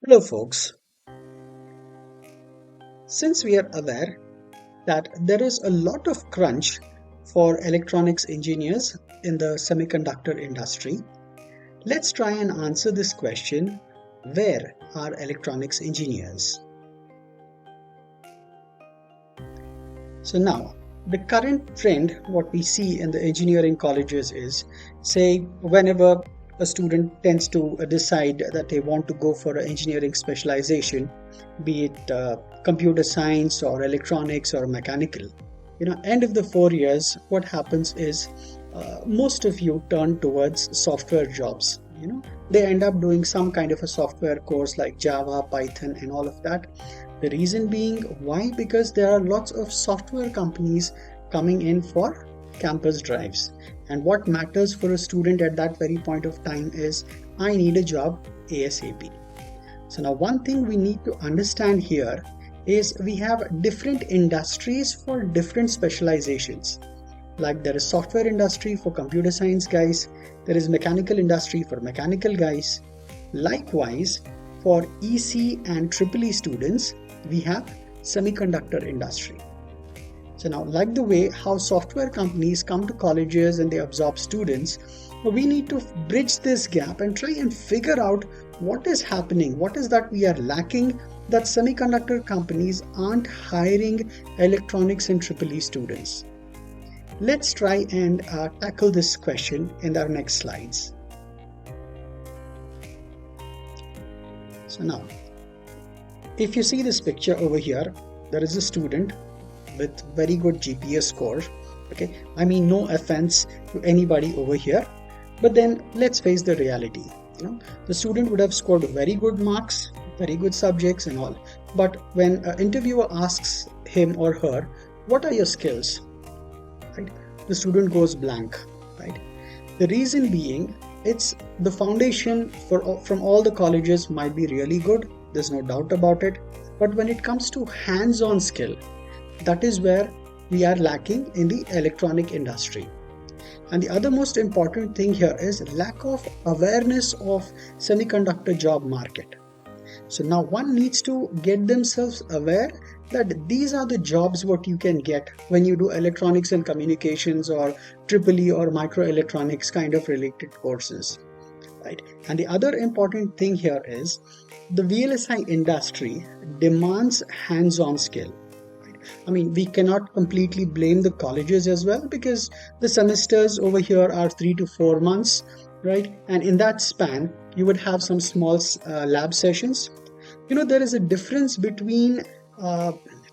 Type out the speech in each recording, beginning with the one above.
Hello, folks. Since we are aware that there is a lot of crunch for electronics engineers in the semiconductor industry, let's try and answer this question: where are electronics engineers? So, now the current trend, what we see in the engineering colleges is, say, whenever a student tends to decide that they want to go for an engineering specialization, be it computer science or electronics or mechanical, end of the 4 years, what happens is most of you turn towards software jobs. They end up doing some kind of a software course like Java, Python, and all of that. The reason being, why? Because there are lots of software companies coming in for campus drives. And what matters for a student at that very point of time is, I need a job ASAP. So now one thing we need to understand here is we have different industries for different specializations. Like there is software industry for computer science guys, there is mechanical industry for mechanical guys. Likewise, for EC and EEE students, we have semiconductor industry. So now, like the way how software companies come to colleges and they absorb students, we need to bridge this gap and try and figure out what is happening, what is that we are lacking, that semiconductor companies aren't hiring electronics and EEE students. Let's try and tackle this question in our next slides. So now, if you see this picture over here, there is a student with very good GPA score. Okay, I mean, no offense to anybody over here, but then let's face the reality. The student would have scored very good marks, very good subjects and all, but when an interviewer asks him or her, what are your skills? Right? The student goes blank. Right? The reason being, it's the foundation from all the colleges might be really good, there's no doubt about it, but when it comes to hands-on skill, that is where we are lacking in the electronic industry. And the other most important thing here is lack of awareness of semiconductor job market. So now one needs to get themselves aware that these are the jobs what you can get when you do electronics and communications or EEE or microelectronics kind of related courses. Right? And the other important thing here is the VLSI industry demands hands-on skill. I mean, we cannot completely blame the colleges as well, because the semesters over here are 3 to 4 months, right? And in that span, you would have some small lab sessions. There is a difference between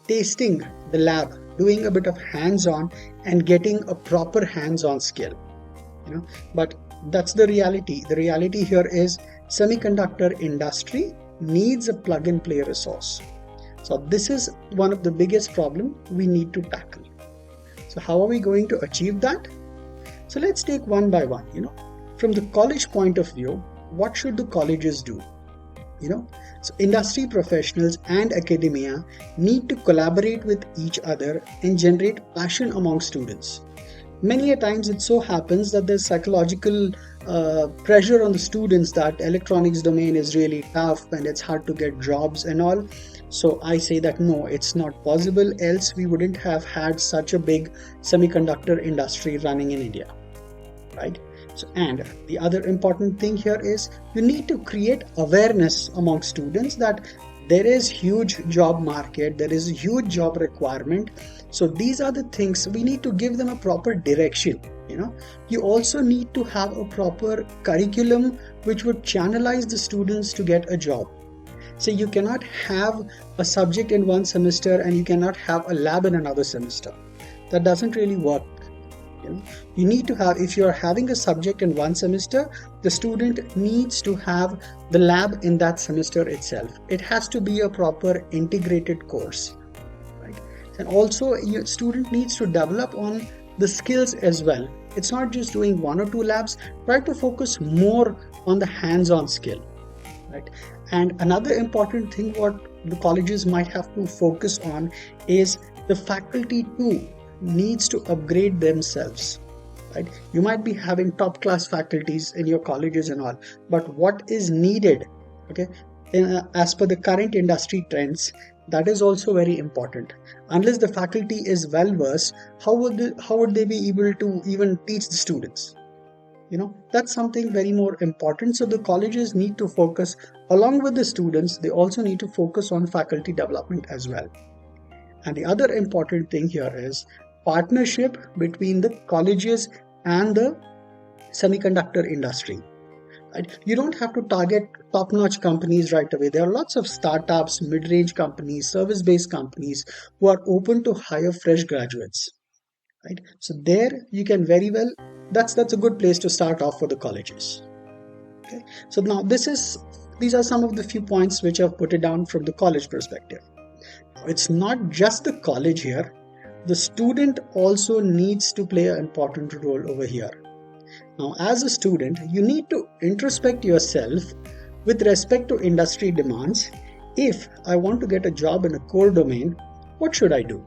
tasting the lab, doing a bit of hands-on, and getting a proper hands-on skill. But that's the reality. The reality here is semiconductor industry needs a plug-and-play resource. So this is one of the biggest problems we need to tackle. So how are we going to achieve that? So let's take one by one. From the college point of view, what should the colleges do? So industry professionals and academia need to collaborate with each other and generate passion among students. Many a times it so happens that there's psychological pressure on the students that electronics domain is really tough and it's hard to get jobs and all. So I say that no, it's not possible, else we wouldn't have had such a big semiconductor industry running in India, right? So, and the other important thing here is you need to create awareness among students that there is huge job market, there is a huge job requirement. So these are the things we need to give them a proper direction. You also need to have a proper curriculum which would channelize the students to get a job. So you cannot have a subject in one semester and you cannot have a lab in another semester. That doesn't really work. You need to have, if you're having a subject in one semester, the student needs to have the lab in that semester itself. It has to be a proper integrated course, right? And also your student needs to develop on the skills as well. It's not just doing 1 or 2 labs. Try to focus more on the hands-on skill, right? And another important thing what the colleges might have to focus on is the faculty too needs to upgrade themselves, right? You might be having top class faculties in your colleges and all, but what is needed, okay, as per the current industry trends, that is also very important. Unless the faculty is well versed, how would they be able to even teach the students? That's something very more important. So the colleges need to focus, along with the students, they also need to focus on faculty development as well. And the other important thing here is partnership between the colleges and the semiconductor industry. Right? You don't have to target top-notch companies right away. There are lots of startups, mid-range companies, service-based companies who are open to hire fresh graduates. Right? So there you can very well, that's a good place to start off for the colleges. Okay? So now these are some of the few points which I've put it down from the college perspective. It's not just the college here. The student also needs to play an important role over here. Now, as a student, you need to introspect yourself with respect to industry demands. If I want to get a job in a core domain, what should I do?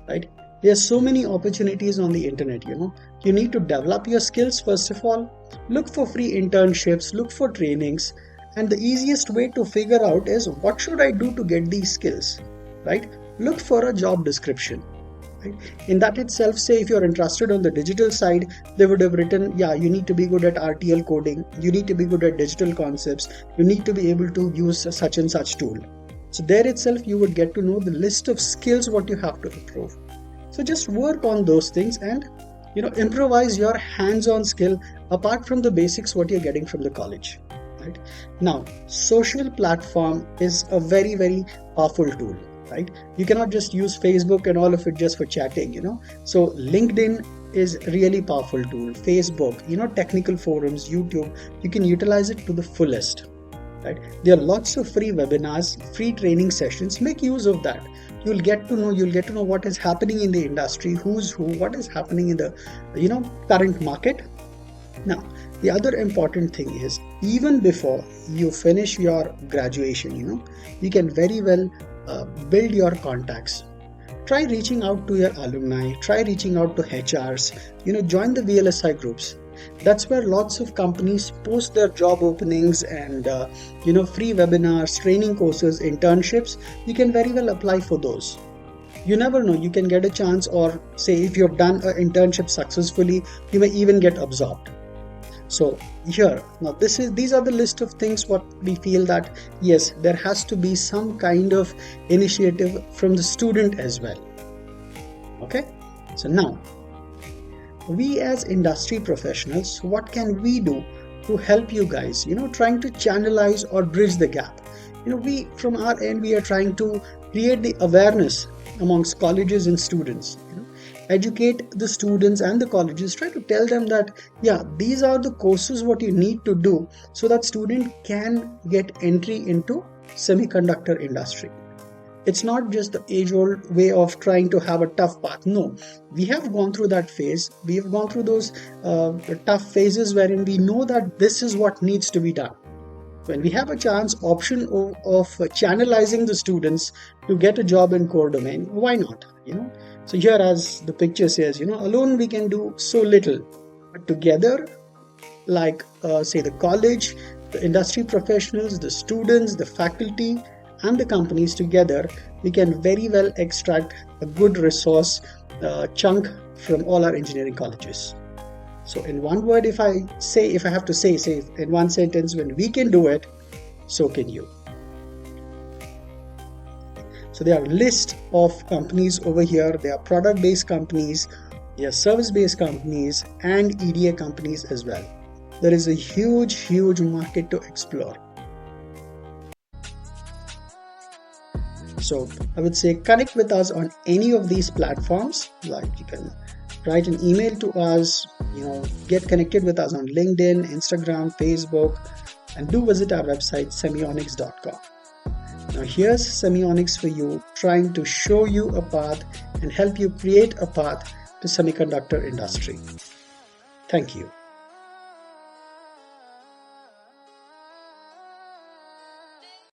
Right? There are so many opportunities on the internet, You need to develop your skills first of all. Look for free internships, look for trainings. And the easiest way to figure out is what should I do to get these skills, right? Look for a job description. Right? In that itself, say if you're interested on the digital side, they would have written, yeah, you need to be good at RTL coding, you need to be good at digital concepts, you need to be able to use such and such tool. So there itself, you would get to know the list of skills what you have to improve. So just work on those things and improvise your hands-on skill apart from the basics what you're getting from the college. Right? Now, social platform is a very, very powerful tool. Right? You cannot just use Facebook and all of it just for chatting, So LinkedIn is really powerful tool. Facebook, technical forums, YouTube, you can utilize it to the fullest. Right? There are lots of free webinars, free training sessions. Make use of that. You'll get to know what is happening in the industry, who's who, what is happening in the current market. Now, the other important thing is even before you finish your graduation, you can very well build your contacts. Try reaching out to your alumni, try reaching out to HRs, join the VLSI groups. That's where lots of companies post their job openings and free webinars, training courses, internships. You can very well apply for those. You never know, you can get a chance, or say if you've done an internship successfully, you may even get absorbed. So here, now these are the list of things what we feel that yes, there has to be some kind of initiative from the student as well. Okay, so now we as industry professionals, what can we do to help you guys, trying to channelize or bridge the gap? We from our end, we are trying to create the awareness amongst colleges and students, educate the students and the colleges, try to tell them that, yeah, these are the courses what you need to do so that student can get entry into semiconductor industry. It's not just the age-old way of trying to have a tough path. No, we have gone through that phase. We have gone through those tough phases wherein we know that this is what needs to be done. When we have a option of channelizing the students to get a job in core domain, why not? So here, as the picture says, alone we can do so little, but together, like say the college, the industry professionals, the students, the faculty, and the companies together, we can very well extract a good resource chunk from all our engineering colleges. So in one word, if I have to say in one sentence, when we can do it, so can you. So there are a list of companies over here. There are product-based companies, there are service-based companies, and EDA companies as well. There is a huge market to explore. So I would say connect with us on any of these platforms. Like you can write an email to us, get connected with us on LinkedIn, Instagram, Facebook, and do visit our website semionics.com. Now here's Semionics for you, trying to show you a path and help you create a path to semiconductor industry. Thank you.